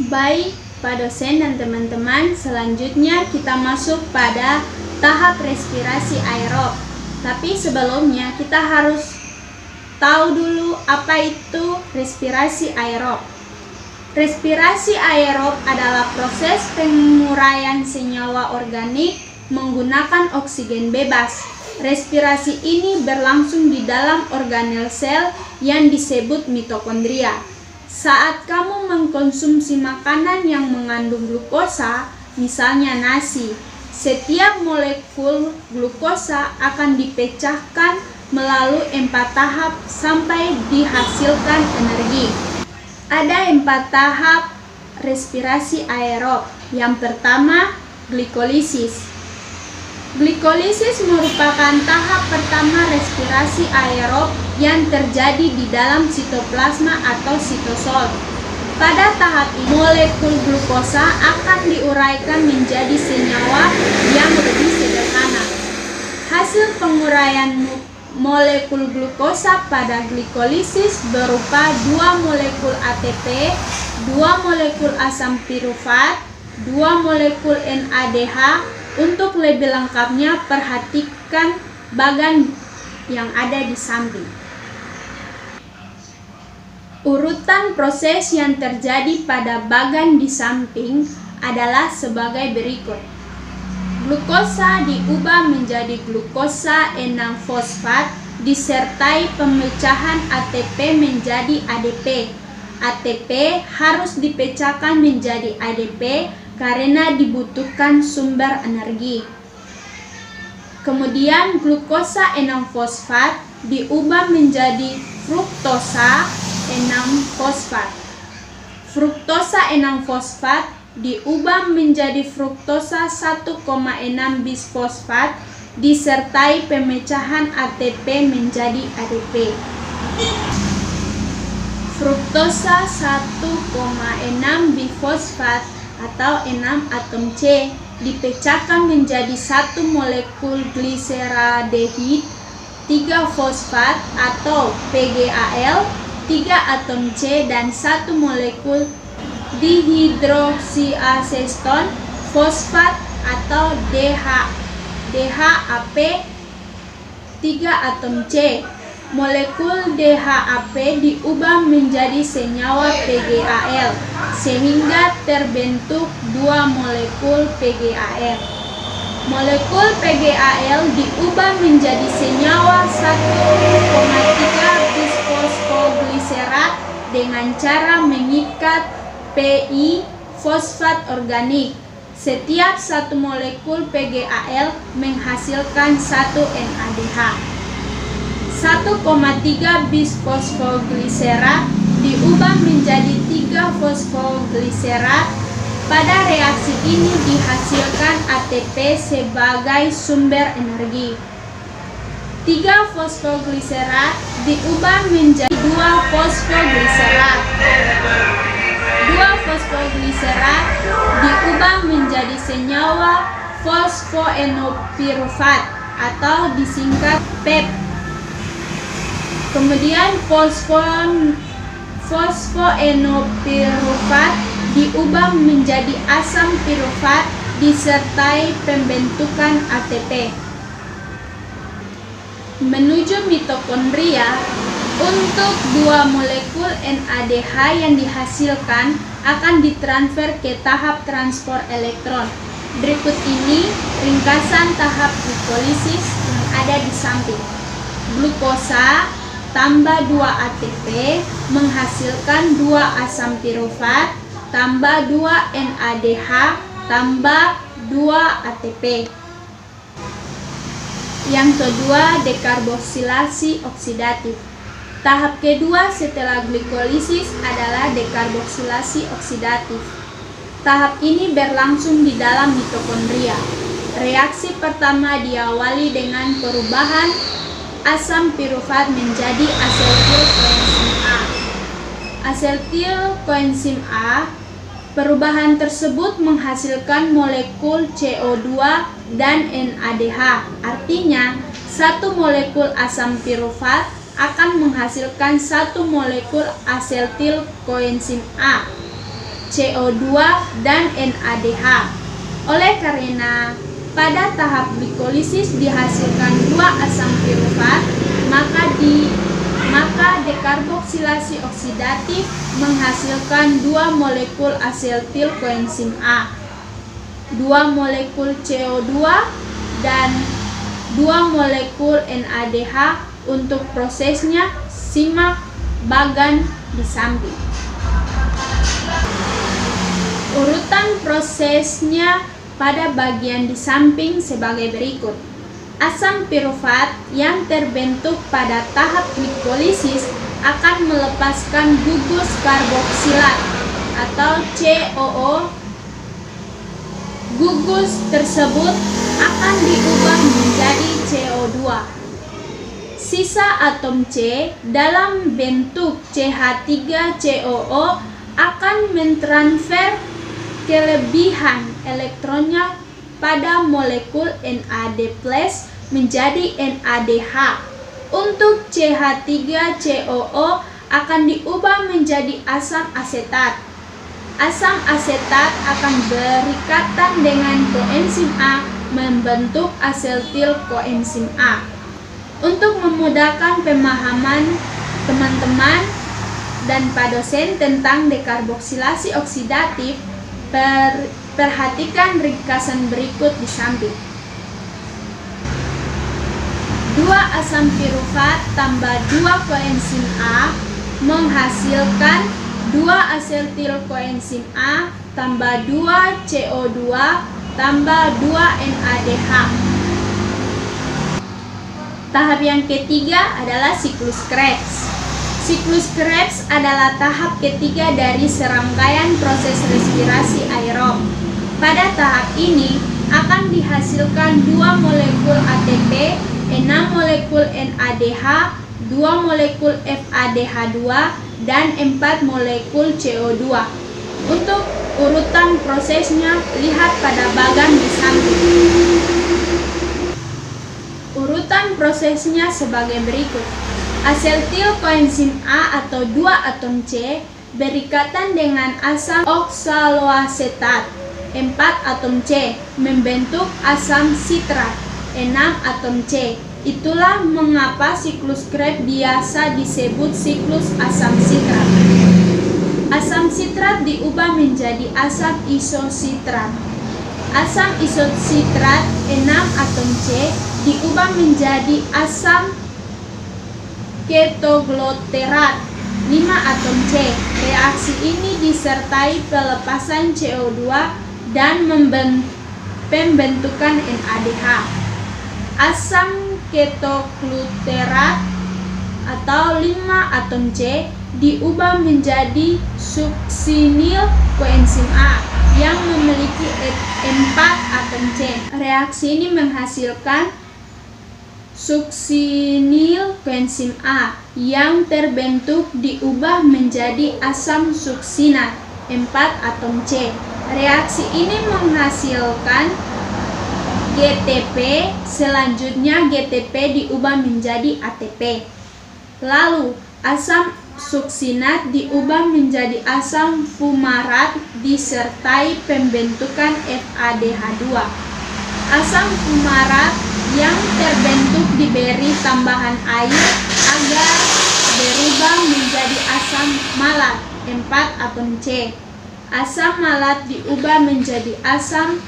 Baik, Pak dosen dan teman-teman, selanjutnya kita masuk pada tahap respirasi aerob. Tapi sebelumnya kita harus tahu dulu apa itu respirasi aerob. Respirasi aerob adalah proses penguraian senyawa organik menggunakan oksigen bebas. Respirasi ini berlangsung di dalam organel sel yang disebut mitokondria. Saat kamu mengkonsumsi makanan yang mengandung glukosa, misalnya nasi, setiap molekul glukosa akan dipecahkan melalui 4 tahap sampai dihasilkan energi. Ada 4 tahap respirasi aerob. Yang pertama, glikolisis. Glikolisis merupakan tahap pertama respirasi aerob yang terjadi di dalam sitoplasma atau sitosol. Pada tahap ini, molekul glukosa akan diuraikan menjadi senyawa yang lebih sederhana. Hasil penguraian molekul glukosa pada glikolisis berupa 2 molekul ATP, 2 molekul asam pirufat, 2 molekul NADH. Untuk lebih lengkapnya, perhatikan bagan yang ada di samping. Urutan proses yang terjadi pada bagan di samping adalah sebagai berikut. Glukosa diubah menjadi glukosa 6-fosfat disertai pemecahan ATP menjadi ADP. ATP harus dipecahkan menjadi ADP karena dibutuhkan sumber energi. Kemudian glukosa 6-fosfat diubah menjadi fruktosa 6-fosfat. Fruktosa 6-fosfat diubah menjadi fruktosa 1,6 bisfosfat disertai pemecahan ATP menjadi ADP. Fruktosa 1,6 bifosfat atau 6 atom C dipecahkan menjadi 1 molekul gliseraldehid 3 fosfat atau PGAL, 3 atom C dan 1 molekul dihidroksiaseston fosfat atau DHAP, 3 atom C. Molekul DHAP diubah menjadi senyawa PGAL sehingga terbentuk 2 molekul PGAL. Molekul PGAL diubah menjadi senyawa 1,3 bisfosfogliserat dengan cara mengikat PI fosfat organik. Setiap 1 molekul PGAL menghasilkan 1 NADH. 1,3 bisfosfogliserat diubah menjadi 3 fosfogliserat. Pada reaksi ini dihasilkan ATP sebagai sumber energi. 3 fosfogliserat diubah menjadi 2 fosfogliserat. 2 fosfogliserat diubah menjadi senyawa fosfoenopirufat atau disingkat PEP. Kemudian fosfoenopirufat diubah menjadi asam pirufat disertai pembentukan ATP. Menuju mitokondria, untuk 2 molekul NADH yang dihasilkan akan ditransfer ke tahap transport elektron. Berikut ini ringkasan tahap glikolisis yang ada di samping. Glukosa tambah 2 ATP menghasilkan 2 asam pirufat tambah 2 NADH tambah 2 ATP. Yang kedua, dekarboksilasi oksidatif. Tahap kedua setelah glikolisis adalah dekarboksilasi oksidatif. Tahap ini berlangsung di dalam mitokondria. Reaksi pertama diawali dengan perubahan asam pirufat menjadi asetil koenzim A. Asetil koenzim A, perubahan tersebut menghasilkan molekul CO2 dan NADH. Artinya, 1 molekul asam pirufat akan menghasilkan 1 molekul asetil koenzim A. CO2, dan NADH. Oleh karena pada tahap glikolisis dihasilkan 2 asam pirufat, maka dekarboksilasi oksidatif menghasilkan 2 molekul asetil koenzim A, 2 molekul CO2, dan 2 molekul NADH. Untuk prosesnya, simak bagan di samping. Urutan prosesnya pada bagian di samping sebagai berikut. Asam pirufat yang terbentuk pada tahap glikolisis akan melepaskan gugus karboksilat atau COO. Gugus tersebut akan diubah menjadi CO2. Sisa atom C dalam bentuk CH3COO akan mentransfer kelebihan elektronnya pada molekul NAD+ menjadi NADH. Untuk CH3COO akan diubah menjadi asam asetat. Asam asetat akan berikatan dengan koenzim A membentuk asetil koenzim A. Untuk memudahkan pemahaman teman-teman dan Pak dosen tentang dekarboksilasi oksidatif, perhatikan ringkasan berikut di samping. 2 asam pirufat tambah 2 koenzim A menghasilkan 2 asetil koenzim A tambah 2 CO2 tambah 2 NADH. Tahap yang ketiga adalah siklus Krebs. Siklus Krebs adalah tahap ketiga dari serangkaian proses respirasi aerob. Pada tahap ini akan dihasilkan 2 molekul ATP, 6 molekul NADH, 2 molekul FADH2, dan 4 molekul CO2. Untuk urutan prosesnya, lihat pada bagan di samping. Urutan prosesnya sebagai berikut. Asetil koenzim A atau 2 atom C berikatan dengan asam oksaloasetat 4 atom C membentuk asam sitrat 6 atom C. Itulah mengapa siklus Krebs biasa disebut siklus asam sitrat. Asam sitrat diubah menjadi asam isositrat. Asam isositrat 6 atom C diubah menjadi asam ketogluterat 5 atom C. Reaksi ini disertai pelepasan CO2 dan pembentukan NADH. Asam ketogluterat atau 5 atom C diubah menjadi suksinil koenzim A yang memiliki 4 atom C. Reaksi ini menghasilkan suksinil koenzim A yang terbentuk diubah menjadi asam suksinat 4 atom C. Reaksi ini menghasilkan GTP. Selanjutnya GTP diubah menjadi ATP. Lalu asam suksinat diubah menjadi asam fumarat disertai pembentukan FADH2. Asam fumarat yang terbentuk diberi tambahan air agar berubah menjadi asam malat 4 atom C. Asam malat diubah menjadi asam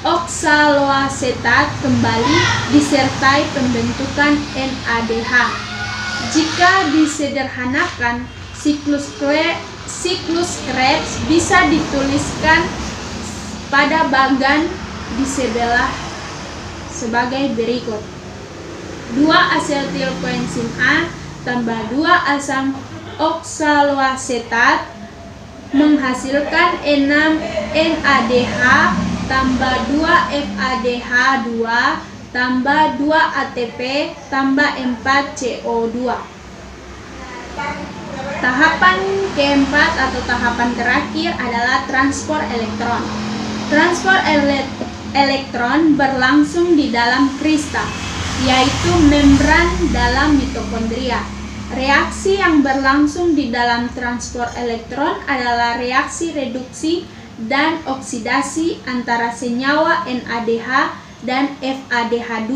oksaloasetat kembali disertai pembentukan NADH. Jika disederhanakan, siklus Krebs bisa dituliskan pada bagan di sebelah sebagai berikut. 2 asetil koenzim A tambah 2 asam oksaloasetat menghasilkan 6 NADH tambah 2 FADH2 tambah 2 ATP tambah 4 CO2. Tahapan keempat atau tahapan terakhir adalah transport elektron. Transport elektron berlangsung di dalam kristal, yaitu membran dalam mitokondria. Reaksi yang berlangsung di dalam transport elektron adalah reaksi reduksi dan oksidasi antara senyawa NADH dan FADH2.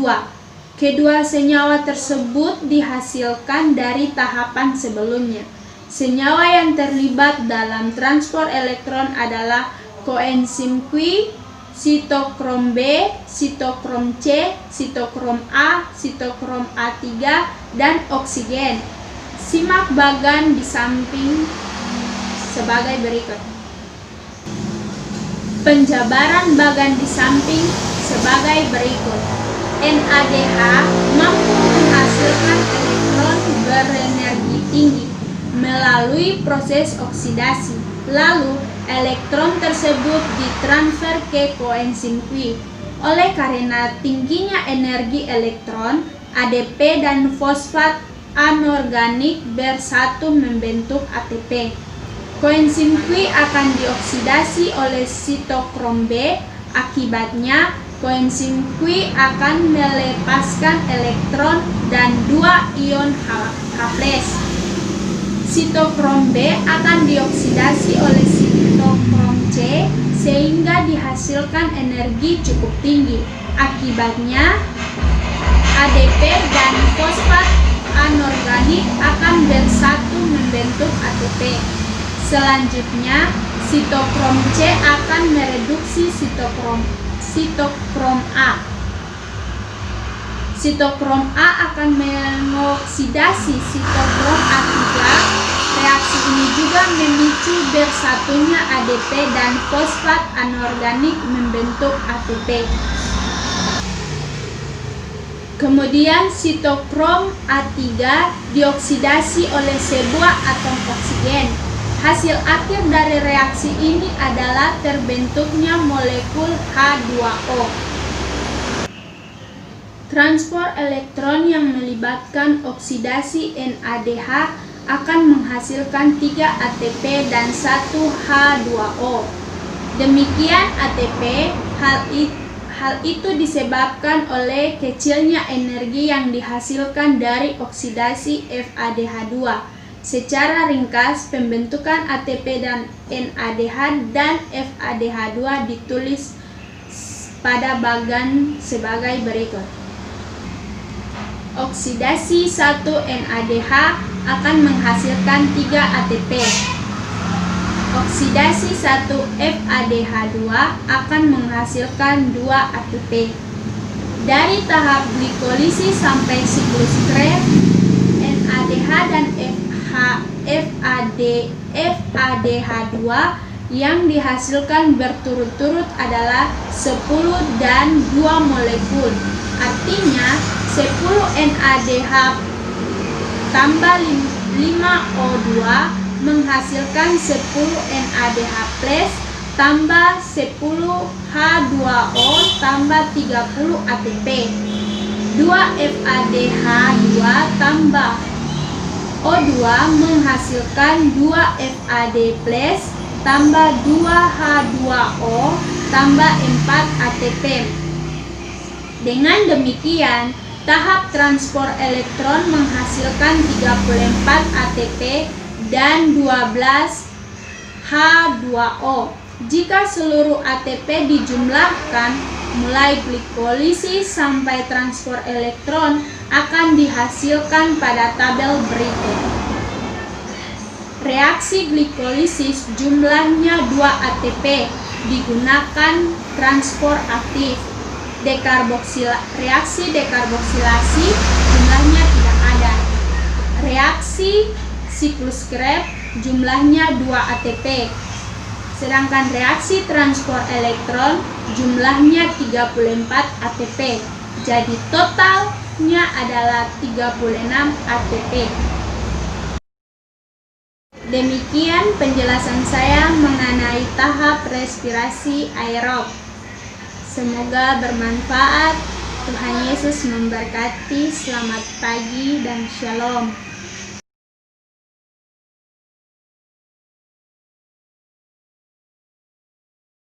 Kedua senyawa tersebut dihasilkan dari tahapan sebelumnya. Senyawa yang terlibat dalam transport elektron adalah koenzim Q, sitokrom B, sitokrom C, sitokrom A, sitokrom A3, dan oksigen. Simak bagan di samping sebagai berikut. Penjabaran bagan di samping sebagai berikut. NADH mampu menghasilkan elektron berenergi tinggi melalui proses oksidasi. Lalu, elektron tersebut ditransfer ke koenzim Q. Oleh karena tingginya energi elektron, ADP dan fosfat anorganik bersatu membentuk ATP. Koenzim Q akan dioksidasi oleh sitokrom B. Akibatnya, koenzim Q akan melepaskan elektron dan 2 ion H+. Sitokrom B akan dioksidasi oleh sitokrom C sehingga dihasilkan energi cukup tinggi. Akibatnya, ADP dan fosfat anorganik akan bersatu membentuk ATP. Selanjutnya, sitokrom C akan mereduksi sitokrom A. Sitokrom A akan mengoksidasi sitokrom A3. Reaksi ini juga memicu bersatunya ADP dan fosfat anorganik membentuk ATP. Kemudian sitokrom A3 dioksidasi oleh sebuah atom oksigen. Hasil akhir dari reaksi ini adalah terbentuknya molekul H2O. Transport elektron yang melibatkan oksidasi NADH akan menghasilkan 3 ATP dan 1 H2O. Demikian ATP, hal itu disebabkan oleh kecilnya energi yang dihasilkan dari oksidasi FADH2. Secara ringkas, pembentukan ATP dan NADH dan FADH2 ditulis pada bagan sebagai berikut. Oksidasi 1 NADH akan menghasilkan 3 ATP. Oksidasi 1 FADH2 akan menghasilkan 2 ATP. Dari tahap glikolisis sampai siklus Krebs, NADH dan FADH2 yang dihasilkan berturut-turut adalah 10 dan 2 molekul. Artinya 10 NADH tambah 5O2 menghasilkan 10 NADH plus tambah 10 H2O tambah 30 ATP. 2 FADH2 tambah O2 menghasilkan 2 FAD plus tambah 2 H2O tambah 4 ATP. Dengan demikian, tahap transport elektron menghasilkan 34 ATP dan 12 H2O. Jika seluruh ATP dijumlahkan, mulai glikolisis sampai transport elektron akan dihasilkan pada tabel berikut. Reaksi glikolisis jumlahnya 2 ATP digunakan transport aktif. Reaksi dekarboksilasi jumlahnya tidak ada. Reaksi siklus Krebs jumlahnya 2 ATP. Sedangkan reaksi transport elektron jumlahnya 34 ATP. Jadi totalnya adalah 36 ATP. Demikian penjelasan saya mengenai tahap respirasi aerob. Semoga bermanfaat. Tuhan Yesus memberkati. Selamat pagi dan shalom.